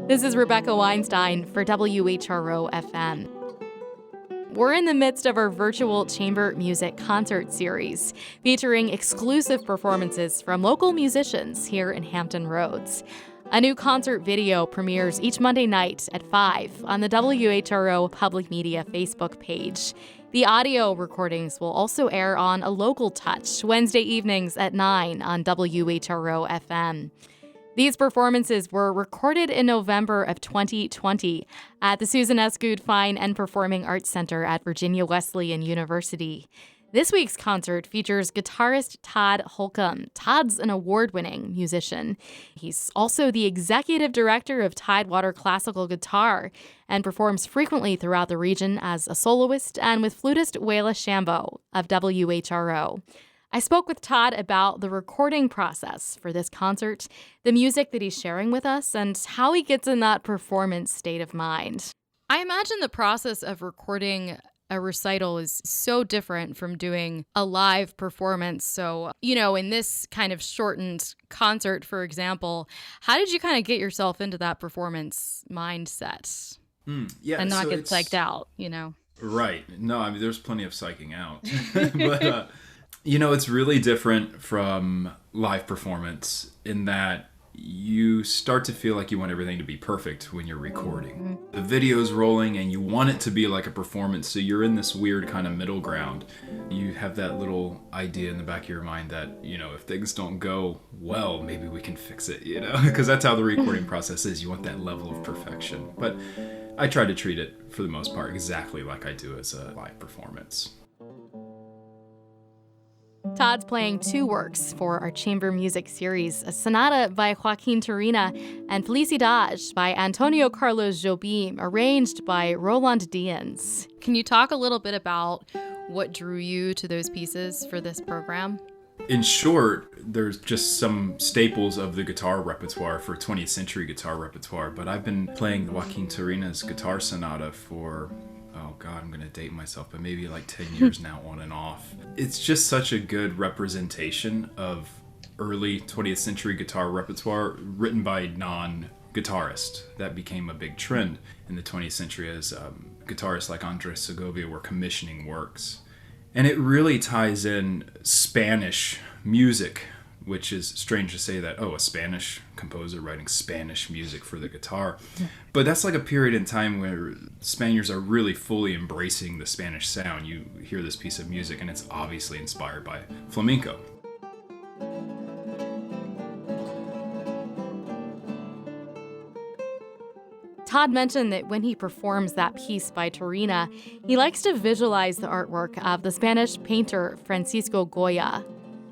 This is Rebecca Weinstein for WHRO FM. We're in the midst of our virtual chamber music concert series, featuring exclusive performances from local musicians here in Hampton Roads. A new concert video premieres each Monday night at 5 on the WHRO Public Media Facebook page. The audio recordings will also air on A Local Touch Wednesday evenings at 9 on WHRO FM. These performances were recorded in November of 2020 at the Susan S. Good Fine and Performing Arts Center at Virginia Wesleyan University. This week's concert features guitarist Todd Holcomb. Todd's an award-winning musician. He's also the executive director of Tidewater Classical Guitar and performs frequently throughout the region as a soloist and with flutist Wayla Shambo of WHRO. I spoke with Todd about the recording process for this concert, the music that he's sharing with us, and how he gets in that performance state of mind. I imagine the process of recording a recital is so different from doing a live performance. So, in this kind of shortened concert, for example, how did you kind of get yourself into that performance mindset? And not get psyched out, Right. No, I mean, there's plenty of psyching out. But, it's really different from live performance in that you start to feel like you want everything to be perfect when you're recording. The video's rolling and you want it to be like a performance, so you're in this weird kind of middle ground. You have that little idea in the back of your mind that, if things don't go well, maybe we can fix it, because that's how the recording process is. You want that level of perfection. But I try to treat it, for the most part, exactly like I do as a live performance. Todd's playing two works for our chamber music series, a sonata by Joaquin Turina and Felicidade by Antonio Carlos Jobim, arranged by Roland Diaz. Can you talk a little bit about what drew you to those pieces for this program? In short, there's just some staples of the guitar repertoire for 20th century guitar repertoire, but I've been playing Joaquin Turina's guitar sonata for I'm going to date myself, but maybe like 10 years now on and off. It's just such a good representation of early 20th century guitar repertoire written by non-guitarists. That became a big trend in the 20th century as guitarists like Andres Segovia were commissioning works. And it really ties in Spanish music, which is strange to say that, a Spanish composer writing Spanish music for the guitar. But that's like a period in time where Spaniards are really fully embracing the Spanish sound. You hear this piece of music and it's obviously inspired by flamenco. Todd mentioned that when he performs that piece by Turina, he likes to visualize the artwork of the Spanish painter Francisco Goya.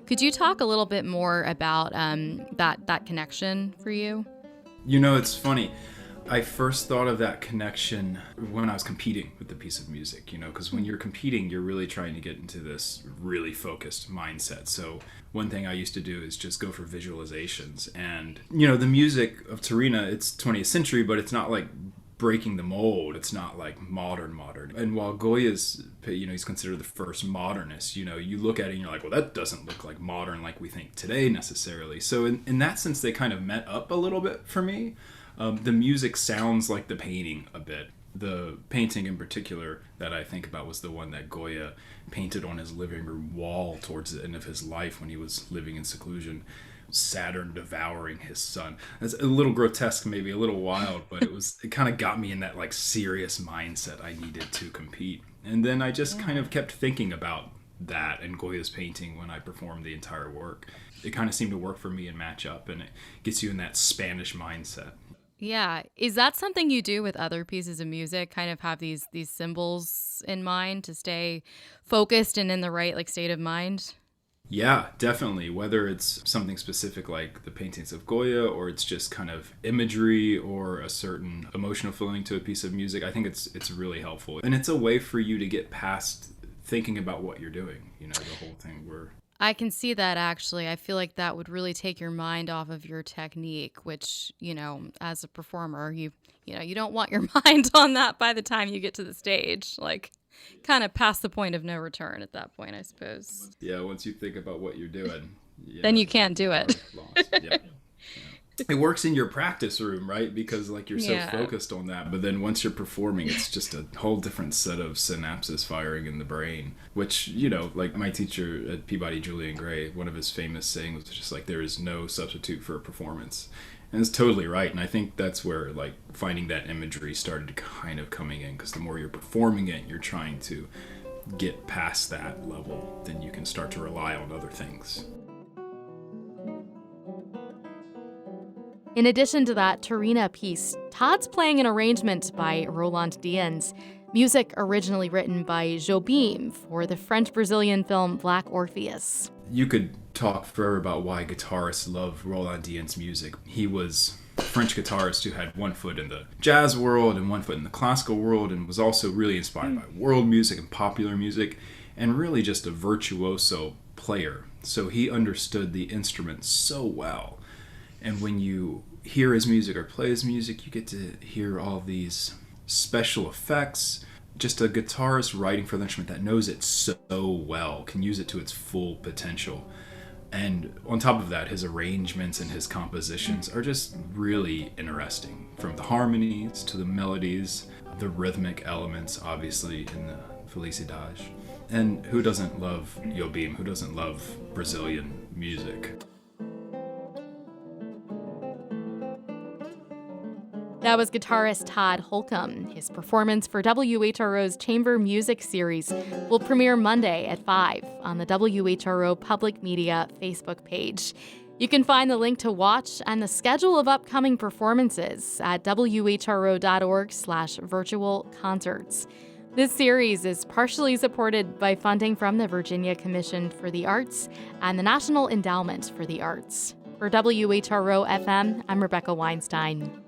Could you talk a little bit more about that connection for you? It's funny. I first thought of that connection when I was competing with the piece of music, because when you're competing, you're really trying to get into this really focused mindset. So one thing I used to do is just go for visualizations. And, the music of Turina, it's 20th century, but it's not like breaking the mold. It's not like modern. And while Goya's, he's considered the first modernist, you look at it and you're like, well, that doesn't look like modern like we think today necessarily. So in that sense, they kind of met up a little bit for me. The music sounds like the painting a bit. The painting in particular that I think about was the one that Goya painted on his living room wall towards the end of his life when he was living in seclusion. Saturn devouring his son. That's a little grotesque, maybe a little wild, but it kind of got me in that like serious mindset I needed to compete. And then I just kind of kept thinking about that and Goya's painting when I performed the entire work. It kind of seemed to work for me and match up, and it gets you in that Spanish mindset. Yeah. Is that something you do with other pieces of music? Kind of have these symbols in mind to stay focused and in the right state of mind? Yeah, definitely. Whether it's something specific like the paintings of Goya, or it's just kind of imagery or a certain emotional feeling to a piece of music, I think it's really helpful. And it's a way for you to get past thinking about what you're doing, the whole thing where... I can see that, actually. I feel like that would really take your mind off of your technique, which, as a performer, you don't want your mind on that by the time you get to the stage. Kind of past the point of no return at that point, I suppose. Yeah, once you think about what you're doing. Then you can't do it. Yeah. it works in your practice room, right? Because like you're so Yeah. focused on that. But then once you're performing, it's just a whole different set of synapses firing in the brain, which, you know, like my teacher at Peabody, Julian Gray, one of his famous sayings was just like, there is no substitute for a performance. And it's totally right. And I think that's where like finding that imagery started kind of coming in, because the more you're performing it, you're trying to get past that level, then you can start to rely on other things. In addition to that Tarina piece, Todd's playing an arrangement by Roland Diens, music originally written by Jobim for the French-Brazilian film Black Orpheus. You could talk forever about why guitarists love Roland Diens' music. He was a French guitarist who had one foot in the jazz world and one foot in the classical world, and was also really inspired by world music and popular music, and really just a virtuoso player. So he understood the instrument so well. And when you hear his music or play his music, you get to hear all these special effects. Just a guitarist writing for the instrument that knows it so well, can use it to its full potential. And on top of that, his arrangements and his compositions are just really interesting. From the harmonies to the melodies, the rhythmic elements, obviously, in the Felicidade. And who doesn't love Jobim? Who doesn't love Brazilian music? That was guitarist Todd Holcomb. His performance for WHRO's Chamber Music Series will premiere Monday at 5 on the WHRO Public Media Facebook page. You can find the link to watch and the schedule of upcoming performances at whrO.org/virtual concerts. This series is partially supported by funding from the Virginia Commission for the Arts and the National Endowment for the Arts. For WHRO FM, I'm Rebecca Weinstein.